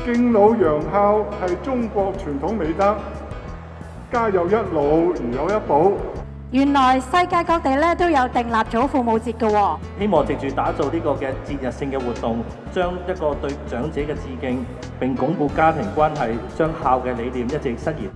敬老養孝係中國傳統美德，家有一老如有一寶。原來世界各地咧都有訂立咗父母節嘅喎。希望藉住打造呢個嘅節日性嘅活動，將一個對長者嘅致敬，並鞏固家庭關係，將孝嘅理念一直實現。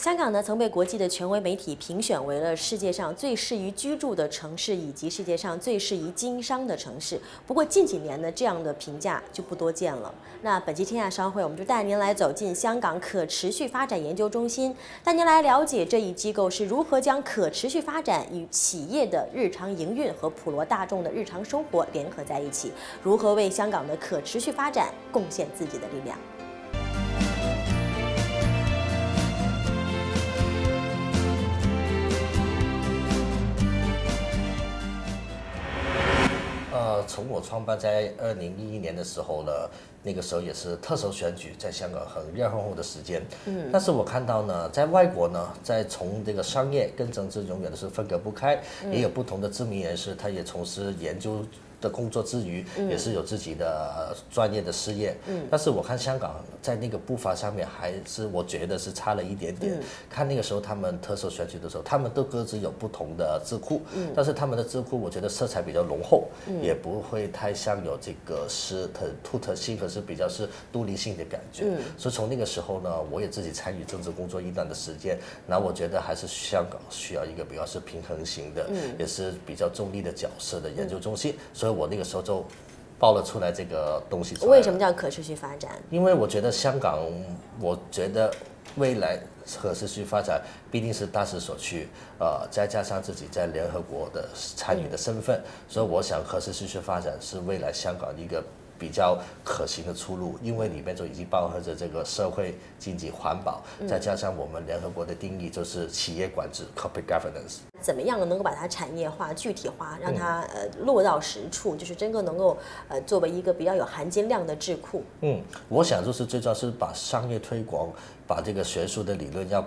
香港呢曾被国际的权威媒体评选为了世界上最适宜居住的城市，以及世界上最适宜经商的城市。不过近几年呢，这样的评价就不多见了。那本期天下商会，我们就带您来走进香港可持续发展研究中心，带您来了解这一机构是如何将可持续发展与企业的日常营运和普罗大众的日常生活联合在一起，如何为香港的可持续发展贡献自己的力量。从我创办在2011年的时候呢，那个时候也是特首选举，在香港很热烘烘的时间。但是我看到呢，在外国呢，在从这个商业跟政治永远都是分隔不开，也有不同的知名人士，他也从事研究的工作之余，也是有自己的专业的事业。但是我看香港在那个步伐上面，还是我觉得是差了一点点。看那个时候他们特首选举的时候，他们都各自有不同的智库，但是他们的智库我觉得色彩比较浓厚，也不会太像有这个是很突特性，可是比较是独立性的感觉。所以从那个时候呢，我也自己参与政治工作一段的时间，那我觉得还是香港需要一个比较是平衡型的，也是比较中立的角色的研究中心。所以我那个时候就爆了出来这个东西出来。为什么叫可持续发展？因为我觉得香港，我觉得未来可持续发展必定是大势所趋，再加上自己在联合国的参与的身份，所以我想可持续发展是未来香港一个比较可行的出路，因为里面就已经包含着这个社会、经济、环保，再加上我们联合国的定义就是企业管制 （corporate governance）。怎么样能够把它产业化、具体化，让它落到实处，就是真正能够作为一个比较有含金量的智库。我想就是最重要是把商业推广，把这个学术的理论要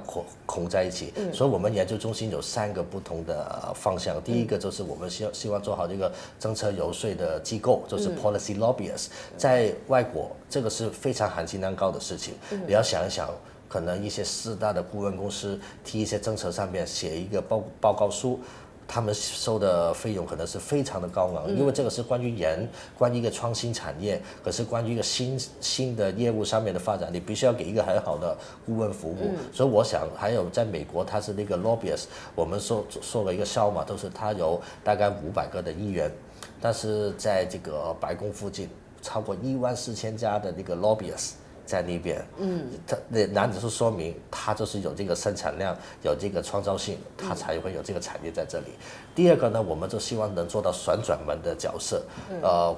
控在一起。所以我们研究中心有3个不同的方向。第一个就是我们希望做好这个政策游说的机构，就是 policy lobbyists。在外国，这个是非常含金量高的事情。你要想一想。可能一些4大的顾问公司替一些政策上面写一个报告书，他们收的费用可能是非常的高昂，因为这个是关于人，关于一个创新产业，可是关于一个新的业务上面的发展，你必须要给一个很好的顾问服务。所以我想，还有在美国，它是那个 lobbyist， 我们说了一个笑话，都是它有大概500个的议员，但是在这个白宫附近，超过14000家的那个 lobbyist。在那边，它那只是说明它就是有这个生产量，有这个创造性，它才会有这个产业在这里。第二个呢，我们就希望能做到旋转门的角色。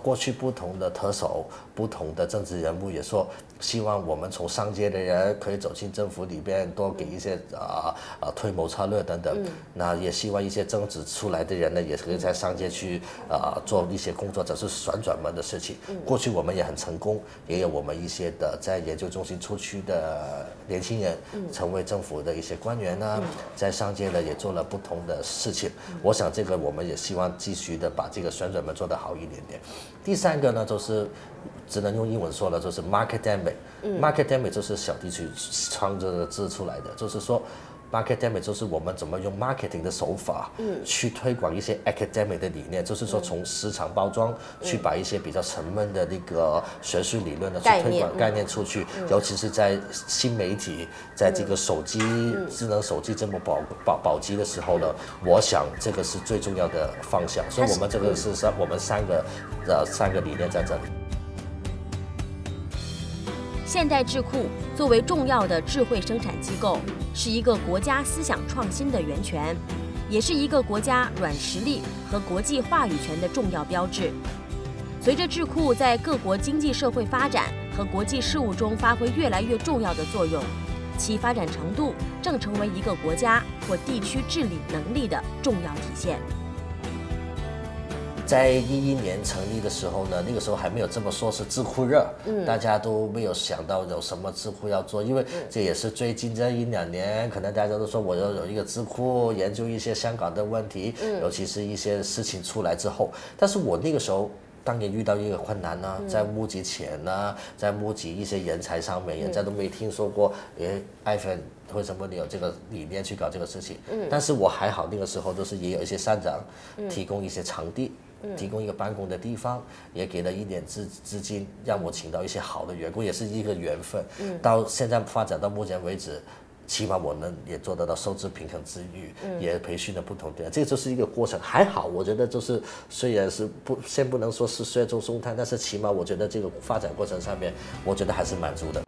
过去不同的特首、不同的政治人物也说，希望我们从上界的人可以走进政府里边，多给一些推谋策略等等。那也希望一些政治出来的人呢，也可以在上界去做一些工作，这是旋转门的事情。过去我们也很成功，也有我们一些的在研究中心出去的年轻人，成为政府的一些官员呢，在上界呢也做了不同的事情。我想这个我们也希望继续的把这个旋转门做得好一点点。第3个呢，就是只能用英文说了，就是 marketemic。marketemic 就是小弟去创这个字出来的，就是说。marketemic 就是我们怎么用 marketing 的手法，去推广一些 academic 的理念，就是说从市场包装去把一些比较沉闷的那个学术理论的去推广概念出去，尤其是在新媒体，在这个手机、智能手机这么保级的时候呢，我想这个是最重要的方向，所以我们这个是我们3个理念在这里。现代智库作为重要的智慧生产机构，是一个国家思想创新的源泉，也是一个国家软实力和国际话语权的重要标志。随着智库在各国经济社会发展和国际事务中发挥越来越重要的作用，其发展程度正成为一个国家或地区治理能力的重要体现。在2011年成立的时候呢，那个时候还没有这么说是智库热，大家都没有想到有什么智库要做，因为这也是最近这1-2年，可能大家都说我要有一个智库研究一些香港的问题，尤其是一些事情出来之后，但是我那个时候。当年遇到一个困难呢，在募集钱呢，在募集一些人才上面，人家都没听说过，艾芬为什么你有这个理念去搞这个事情？但是我还好，那个时候都是也有一些善长提供一些场地，提供一个办公的地方，也给了一点资金，让我请到一些好的员工，也是一个缘分。到现在发展到目前为止。起码我能也做得到收支平衡之余，也培训了不同的人，这就是一个过程。还好，我觉得就是虽然是先不能说是雪中送炭，但是起码我觉得这个发展过程上面，我觉得还是满足的。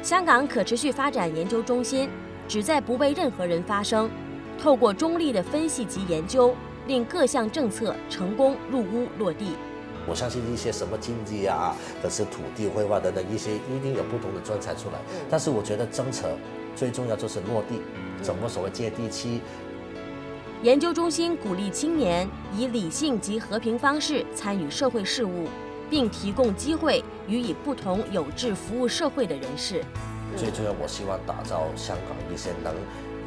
香港可持续发展研究中心旨在不为任何人发声，透过中立的分析及研究，令各项政策成功入屋落地。我相信一些什么经济啊，可是土地规划等等一些，一定有不同的专才出来。但是我觉得政策最重要就是落地，怎么所谓接地气。研究中心鼓励青年以理性及和平方式参与社会事务，并提供机会予以不同有志服务社会的人士。最重要，我希望打造香港一些能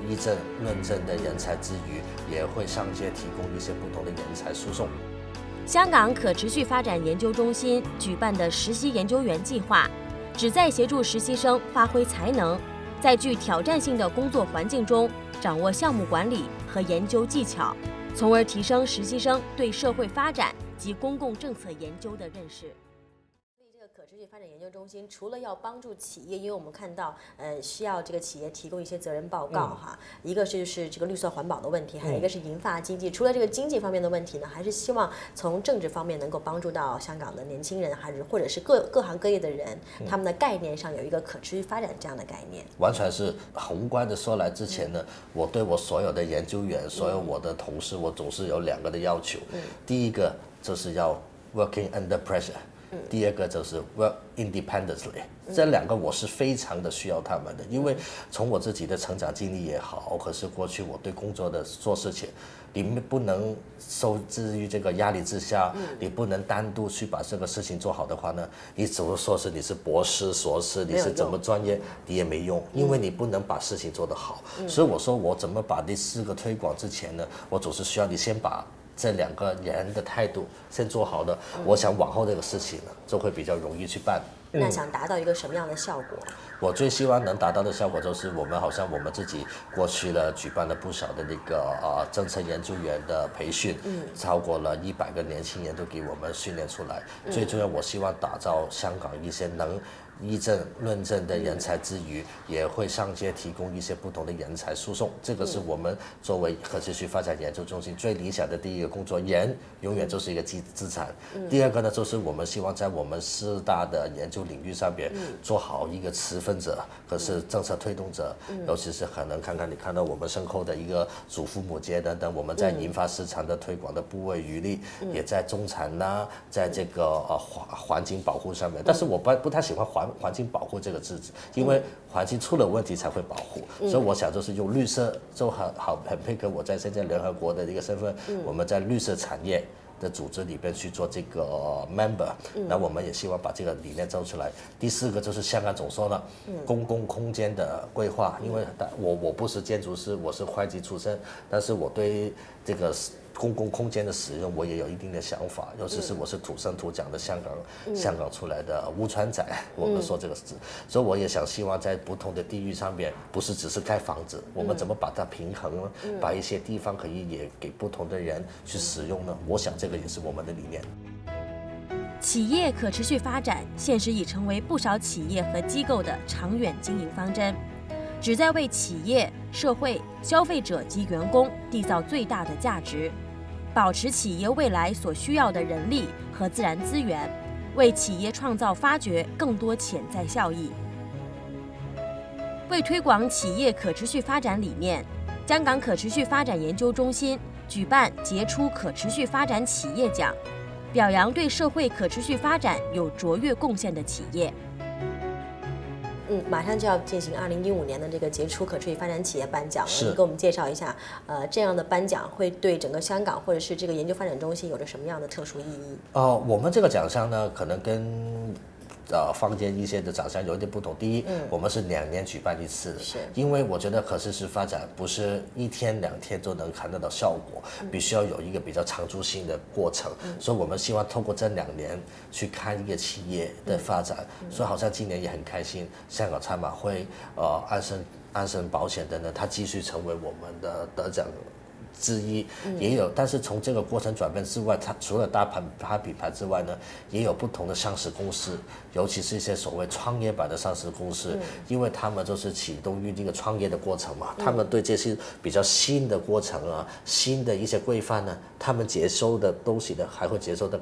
议政论政的人才之余，也会上街提供一些不同的人才输送。香港可持续发展研究中心举办的实习研究员计划，旨在协助实习生发挥才能，在具挑战性的工作环境中掌握项目管理和研究技巧，从而提升实习生对社会发展及公共政策研究的认识。可持续发展研究中心除了要帮助企业，因为我们看到，需要这个企业提供一些责任报告哈，一个是就是这个绿色环保的问题，还有一个是银发经济。除了这个经济方面的问题呢，还是希望从政治方面能够帮助到香港的年轻人，还是或者是各行各业的人，他们的概念上有一个可持续发展这样的概念。完全是宏观的说来之前呢，我对我所有的研究员，所有我的同事，我总是有2个的要求。第一个就是要 working under pressure。第二个就是 work independently， 这2个我是非常的需要他们的，因为从我自己的成长经历也好，可是过去我对工作的做事情，你不能受制于这个压力之下，你不能单独去把这个事情做好的话呢，你怎么说是你是博士、硕士，你是怎么专业，你也没用，因为你不能把事情做得好。所以我说我怎么把第4个推广之前呢，我总是需要你先把这2个人的态度先做好了，我想往后这个事情呢就会比较容易去办。那想达到一个什么样的效果？我最希望能达到的效果就是，我们自己过去了举办了不少的那个政策研究员的培训，超过了100个年轻人都给我们训练出来。最重要，我希望打造香港一些能议政论政的人才之余，也会上街提供一些不同的人才输送。这个是我们作为可持续发展研究中心最理想的第一个工作，人永远就是一个资产。第二个呢，就是我们希望在我们4大的研究领域上边做好一个持份者，可是政策推动者，尤其是可能你看到我们身后的一个祖父母节等等，我们在银发市场的推广的不遗余力，也在中产啦，在这个环境保护上面。但是我不太喜欢环境保护这个字，因为环境出了问题才会保护，所以我想就是用绿色，就很配合我在现在联合国的一个身份，我们在绿色产业的组织里边去做这个 member， 那我们也希望把这个理念做出来。第4个就是香港总说了，公共空间的规划，因为我不是建筑师，我是会计出身，但是我对这个公共空间的使用，我也有一定的想法，尤其是我是土生土长的香港出来的乌川仔，我们说这个字，所以我也想希望在不同的地域上面，不是只是盖房子，我们怎么把它平衡呢？把一些地方可以也给不同的人去使用呢？我想这个也是我们的理念。企业可持续发展现实已成为不少企业和机构的长远经营方针，旨在为企业、社会、消费者及员工缔造最大的价值，保持企业未来所需要的人力和自然资源，为企业创造发掘更多潜在效益。为推广企业可持续发展理念，香港可持续发展研究中心举办杰出可持续发展企业奖，表扬对社会可持续发展有卓越贡献的企业。马上就要进行2015年的这个杰出可持续发展企业颁奖了，是你给我们介绍一下，这样的颁奖会对整个香港或者是这个研究发展中心有着什么样的特殊意义？我们这个奖项呢，可能跟坊间一些的奖项有一点不同。第一，我们是2年举办一次的，因为我觉得可持续发展不是1天2天就能看得到效果，必须要有一个比较长足性的过程。所以我们希望透过这2年去看一个企业的发展。所以好像今年也很开心，香港赛马会、安生保险等等，它继续成为我们的得奖之一，也有，但是从这个过程转变之外，它除了大品牌之外呢，也有不同的上市公司，尤其是一些所谓创业板的上市公司，因为他们就是启动于这个创业的过程嘛，他们对这些比较新的过程啊，新的一些规范呢，他们接收的东西呢，还会接收的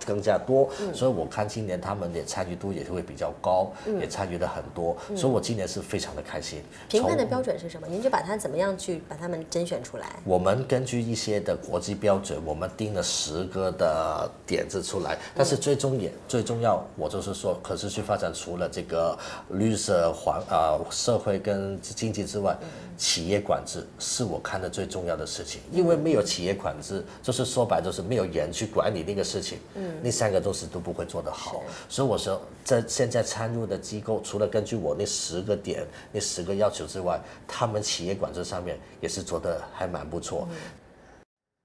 更加多，所以我看今年他们的参与度也会比较高，也参与了很多，所以我今年是非常的开心。评判的标准是什么？您就把它怎么样去把他们甄选出来？我们根据一些的国际标准，我们定了10个的点子出来，但是最重要，我就是说，可持续发展除了这个绿色社会跟经济之外，企业管制是我看的最重要的事情，因为没有企业管制，就是说白就是没有人去管理那个事情，那3个东西都不会做得好。所以我说，现在参入的机构，除了根据我那10个点、那10个要求之外，他们企业管制上面也是做得还蛮不错。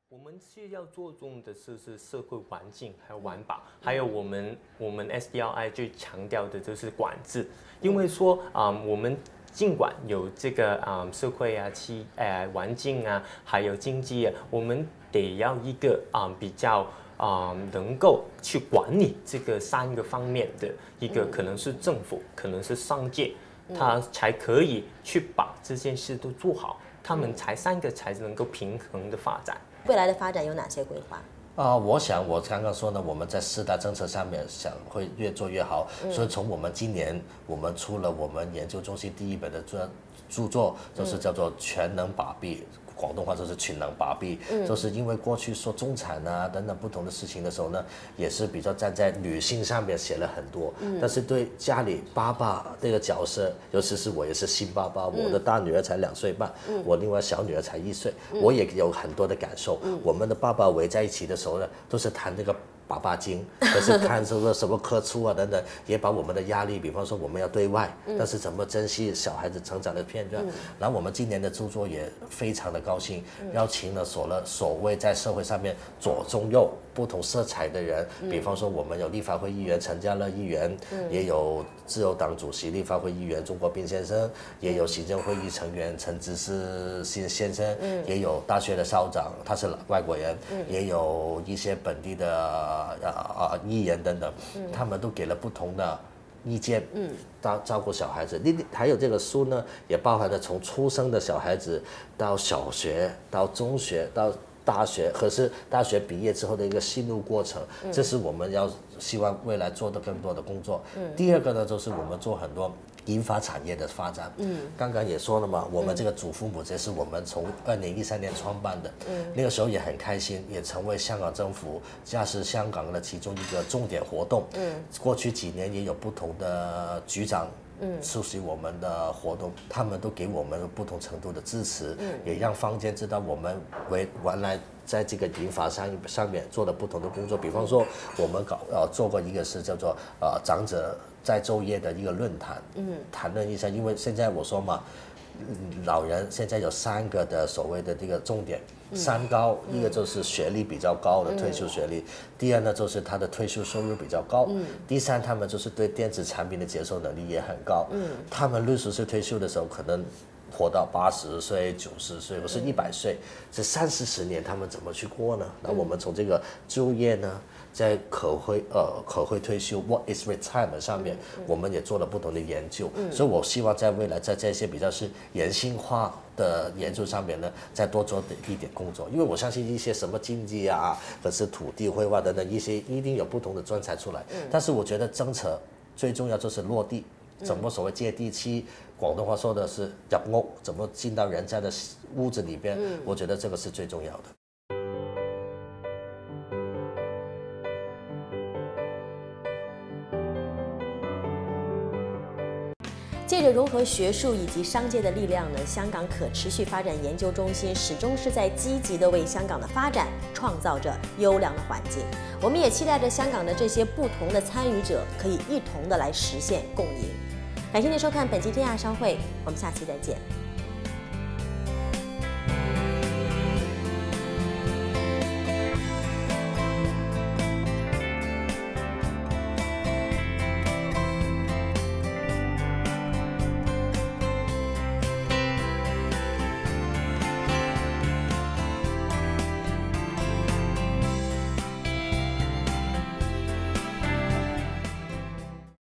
我们需要注重的是社会环境，还有环保，还有我们 SDLI 最强调的就是管制，因为说我们尽管有这个社会啊、环境啊，还有经济啊，我们得要一个比较能够去管理这个3个方面的一个，可能是政府，可能是商界，它才可以去把这件事都做好，他们3个才能够平衡的发展。未来的发展有哪些规划？我想我刚刚说呢，我们在4大政策上面想会越做越好，所以从我们今年我们出了我们研究中心第1本的著作，就是叫做《全能把臂》。广东话就是全能把臂，就是因为过去说中产啊等等不同的事情的时候呢，也是比较站在女性上面写了很多，但是对家里爸爸这个角色，尤其是我也是新爸爸，我的大女儿才2岁半，我另外小女儿才1岁，我也有很多的感受。我们的爸爸围在一起的时候呢，都是谈这个爸爸经，可是看什么科出啊等等，也把我们的压力，比方说我们要对外，但是怎么珍惜小孩子成长的片段。然后我们今年的著作也非常的高兴，邀请了所谓在社会上面左中右不同色彩的人，比方说我们有立法会议员陈家乐议员，也有自由党主席立法会议员钟国斌先生，也有行政会议成员陈芝士先生，也有大学的校长，他是外国人，也有一些本地的议员等等，他们都给了不同的意见，照顾小孩子。还有这个书呢，也包含了从出生的小孩子到小学、到中学、到大学，可是大学毕业之后的一个心路过程，这是我们要希望未来做的更多的工作。第2个呢，就是我们做很多银发产业的发展。刚刚也说了嘛，我们这个祖父母节是我们从2013年创办的，那个时候也很开心，也成为香港政府驾驶香港的其中一个重点活动。过去几年也有不同的局长出席我们的活动，他们都给我们不同程度的支持，也让坊间知道我们原来在这个银发上面做了不同的工作。比方说我们做过一个是叫做长者在昼夜的一个论坛，谈论一下，因为现在我说嘛，老人现在有3个的所谓的这个重点，3高，一个就是学历比较高的退休学历，第2呢就是他的退休收入比较高，第3他们就是对电子产品的接受能力也很高，他们60岁退休的时候可能活到80岁、90岁或是100岁，这30-40年他们怎么去过呢？那我们从这个就业呢，在可会退休 What is retirement 上面，我们也做了不同的研究，所以我希望在未来在这些比较是人性化的研究上面呢，再多做一点工作，因为我相信一些什么经济啊，可是土地绘画等等一些一定有不同的专才出来，但是我觉得政策最重要就是落地，怎么所谓接地气。广东话说的是入屋，怎么进到人家的屋子里边，我觉得这个是最重要的。借着融合学术以及商界的力量呢，香港可持续发展研究中心始终是在积极的为香港的发展创造着优良的环境。我们也期待着香港的这些不同的参与者可以一同的来实现共赢。感谢您收看本期天下商会，我们下期再见。